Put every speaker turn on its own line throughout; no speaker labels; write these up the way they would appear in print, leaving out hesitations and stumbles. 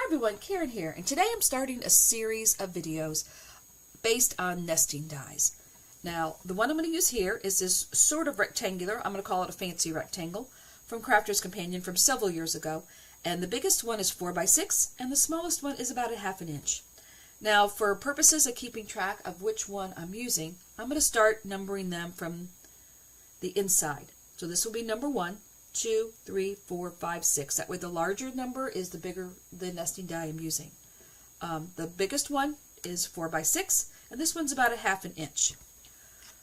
Hi everyone, Karen here, and today I'm starting a series of videos based on nesting dies. Now, the one I'm going to use here is this sort of rectangular, I'm going to call it a fancy rectangle, from Crafter's Companion from several years ago, and the biggest one is 4x6, and the smallest one is about 1/2 inch. Now, for purposes of keeping track of which one I'm using, I'm going to start numbering them from the inside. So this will be number 1. 2, 3, 4, 5, 6. That way the larger number is the bigger the nesting die I'm using. The biggest one is 4x6, and this one's about 1/2 inch.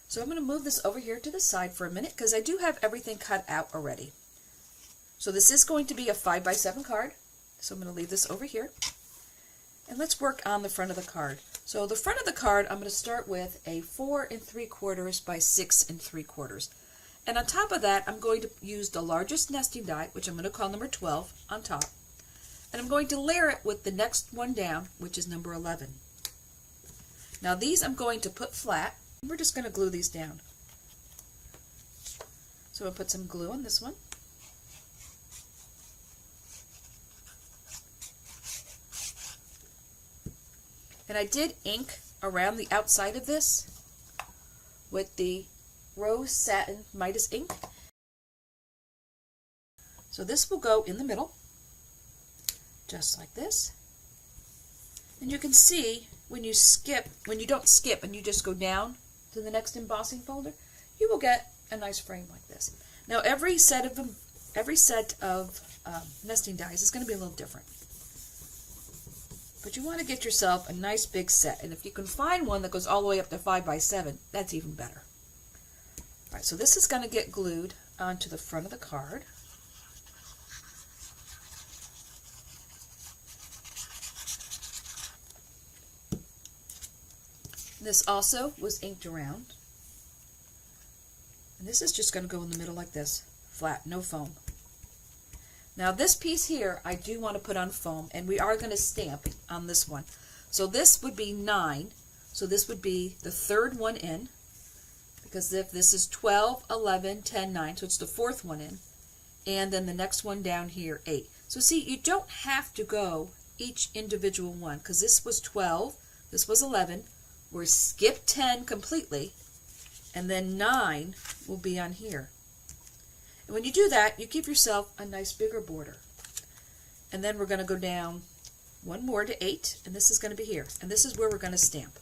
So I'm going to move this over here to the side for a minute because I do have everything cut out already. So this is going to be a 5x7 card. So I'm going to leave this over here. And let's work on the front of the card. So the front of the card, I'm going to start with a 4 3/4 by 6 3/4. And on top of that, I'm going to use the largest nesting die, which I'm going to call number 12, on top. And I'm going to layer it with the next one down, which is number 11. Now these I'm going to put flat. We're just going to glue these down. So I'll put some glue on this one. And I did ink around the outside of this with the Rose Satin Midas ink. So this will go in the middle, just like this. And you can see when you don't skip and you just go down to the next embossing folder, you will get a nice frame like this. Now every set of nesting dies is going to be a little different. But you want to get yourself a nice big set, and if you can find one that goes all the way up to 5x7, that's even better. Alright, so this is going to get glued onto the front of the card. This also was inked around. And this is just going to go in the middle like this, flat, no foam. Now this piece here, I do want to put on foam, and we are going to stamp on this one. So this would be 9, so this would be the third one in. Because if this is 12, 11, 10, 9, so it's the fourth one in. And then the next one down here, 8. So see, you don't have to go each individual one, because this was 12, this was 11. We're skip 10 completely, and then 9 will be on here. And when you do that, you give yourself a nice bigger border. And then we're going to go down one more to 8, and this is going to be here. And this is where we're going to stamp.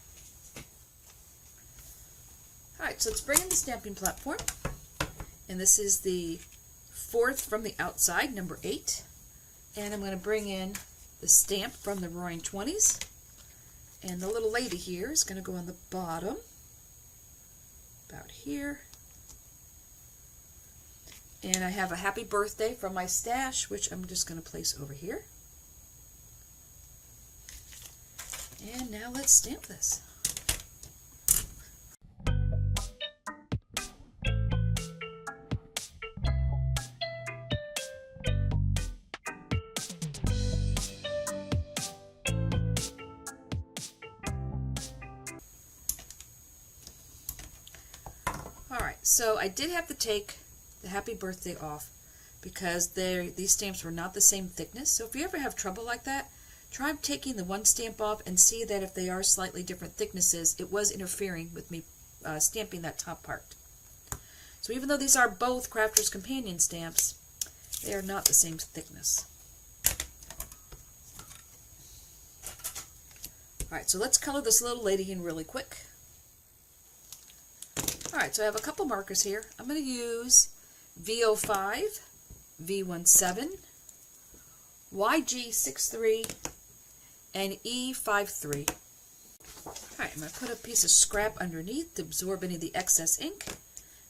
Alright, so let's bring in the stamping platform, and this is the fourth from the outside, number 8, and I'm going to bring in the stamp from the Roaring 20s, and the little lady here is going to go on the bottom, about here, and I have a happy birthday from my stash, which I'm just going to place over here, and now let's stamp this. Alright, so I did have to take the happy birthday off because these stamps were not the same thickness. So if you ever have trouble like that, try taking the one stamp off and see that if they are slightly different thicknesses, it was interfering with me stamping that top part. So even though these are both Crafter's Companion stamps, they are not the same thickness. Alright, so let's color this little lady in really quick. Alright, so I have a couple markers here. I'm going to use V05, V17, YG63, and E53. Alright, I'm going to put a piece of scrap underneath to absorb any of the excess ink.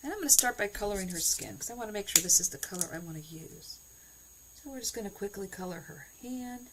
And I'm going to start by coloring her skin, because I want to make sure this is the color I want to use. So we're just going to quickly color her hand.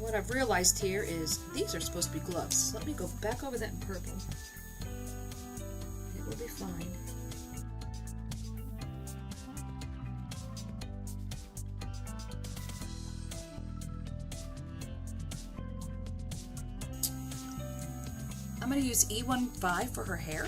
what I've realized here is these are supposed to be gloves. Let me go back over that in purple. It will be fine. I'm going to use E15 for her hair.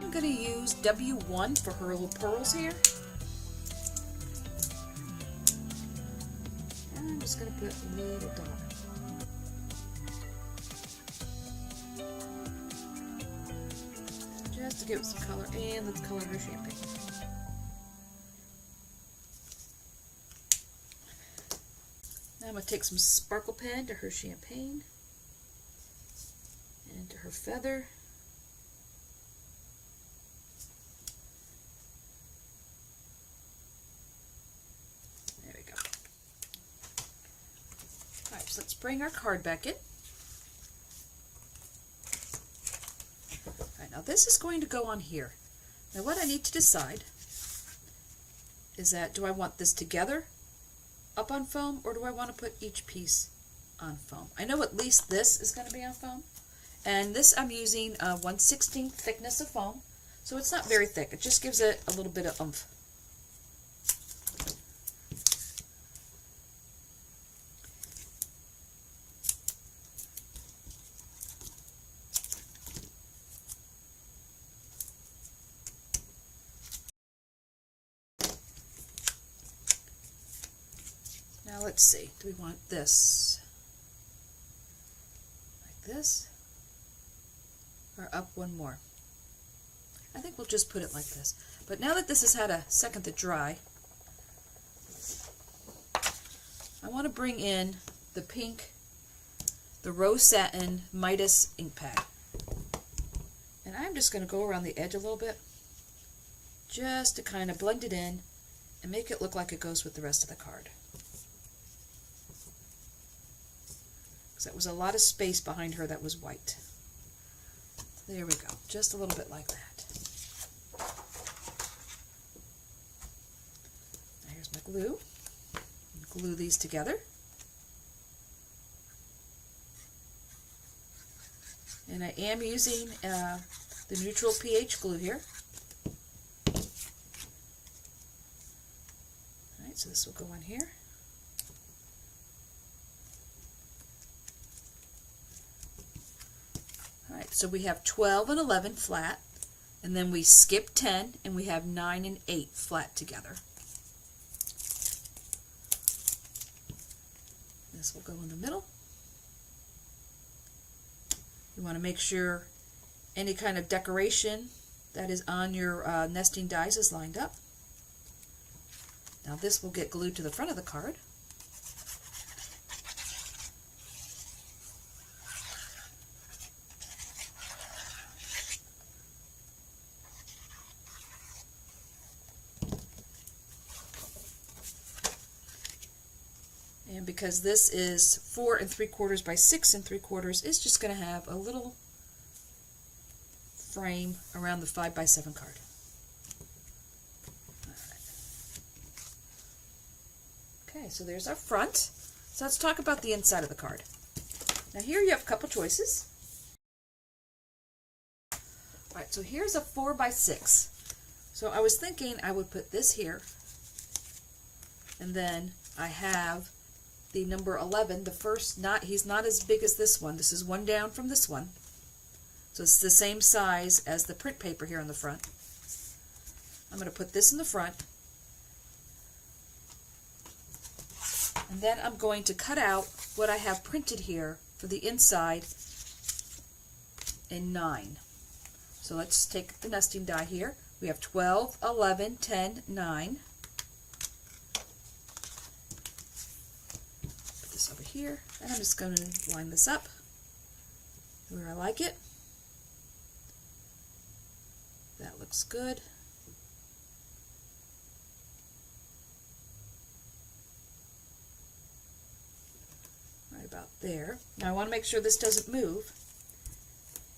I'm going to use W1 for her little pearls here. And I'm just going to put a little dot. Just to give it some color, and let's color her champagne. Now I'm going to take some sparkle pen to her champagne and to her feather. There we go. Alright, so let's bring our card back in. Alright, now this is going to go on here. Now what I need to decide is that, do I want this together up on foam, or do I want to put each piece on foam? I know at least this is going to be on foam, and this I'm using 1/16 thickness of foam, so it's not very thick. It just gives it a little bit of oomph. Now let's see, do we want this like this, or up one more? I think we'll just put it like this. But now that this has had a second to dry, I want to bring in the pink, the Rose Satin Midas ink pad. And I'm just going to go around the edge a little bit, just to kind of blend it in and make it look like it goes with the rest of the card. That was a lot of space behind her that was white. There we go, just a little bit like that. Now here's my glue. Glue these together. And I am using the neutral pH glue here. Alright, so this will go on here. Alright, so we have 12 and 11 flat, and then we skip 10, and we have 9 and 8 flat together. This will go in the middle. You want to make sure any kind of decoration that is on your nesting dies is lined up. Now this will get glued to the front of the card. And because this is 4 3/4 by 6 3/4, it's just going to have a little frame around the 5 by 7 card. Alright. Okay, so there's our front. So let's talk about the inside of the card. Now here you have a couple choices. Alright, so here's a 4 by 6. So I was thinking I would put this here, and then I have the number 11, the first, he's not as big as this one. This is one down from this one. So it's the same size as the print paper here on the front. I'm going to put this in the front. And then I'm going to cut out what I have printed here for the inside in 9. So let's take the nesting die here. We have 12, 11, 10, 9. Over here, and I'm just going to line this up where I like it. That looks good. about there. Now I want to make sure this doesn't move.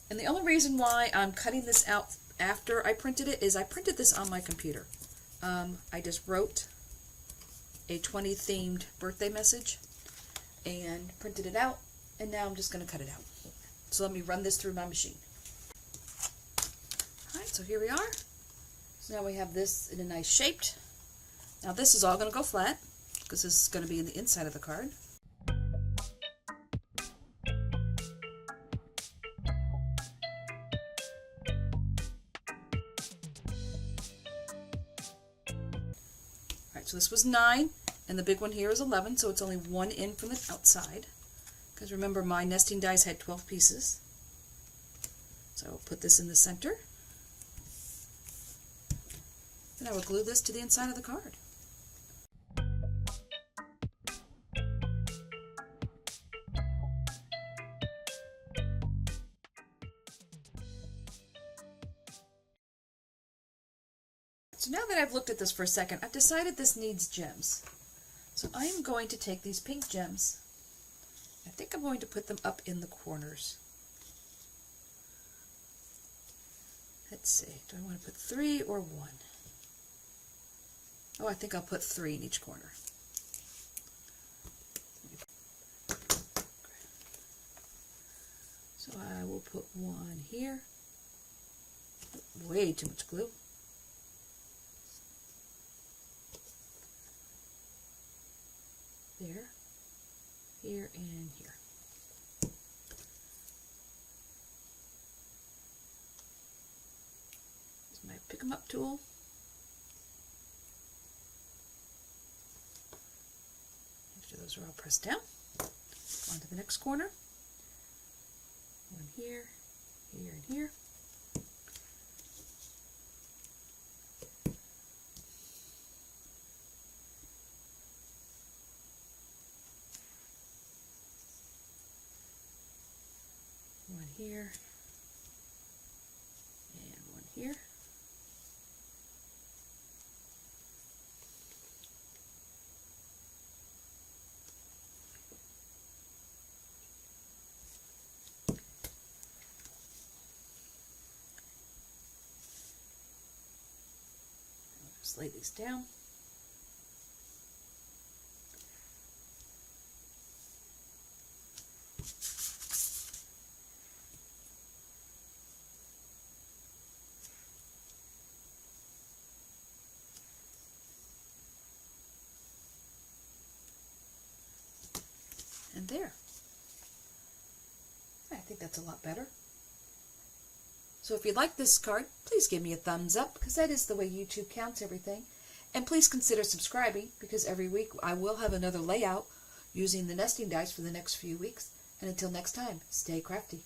And the only reason why I'm cutting this out after I printed it is I printed this on my computer. I just wrote a 20 themed birthday message and printed it out, and now I'm just going to cut it out. So let me run this through my machine. Alright, so here we are. So now we have this in a nice shape. Now this is all going to go flat because this is going to be in the inside of the card. So this was 9, and the big one here is 11, so it's only 1 in from the outside. Because remember, my nesting dies had 12 pieces. So I'll put this in the center. And I will glue this to the inside of the card. So now that I've looked at this for a second, I've decided this needs gems. So I'm going to take these pink gems. I think I'm going to put them up in the corners. Let's see, do I want to put 3 or 1? Oh, I think I'll put 3 in each corner. So I will put 1 here. Way too much glue. There, here, and here. Here's my pick 'em up tool. After those are all pressed down, on to the next corner. 1 here, here, and here. One here, and 1 here. I'll just lay these down. And there. I think that's a lot better. So if you like this card, please give me a thumbs up, because that is the way YouTube counts everything. And please consider subscribing, because every week I will have another layout using the nesting dies for the next few weeks. And until next time, stay crafty.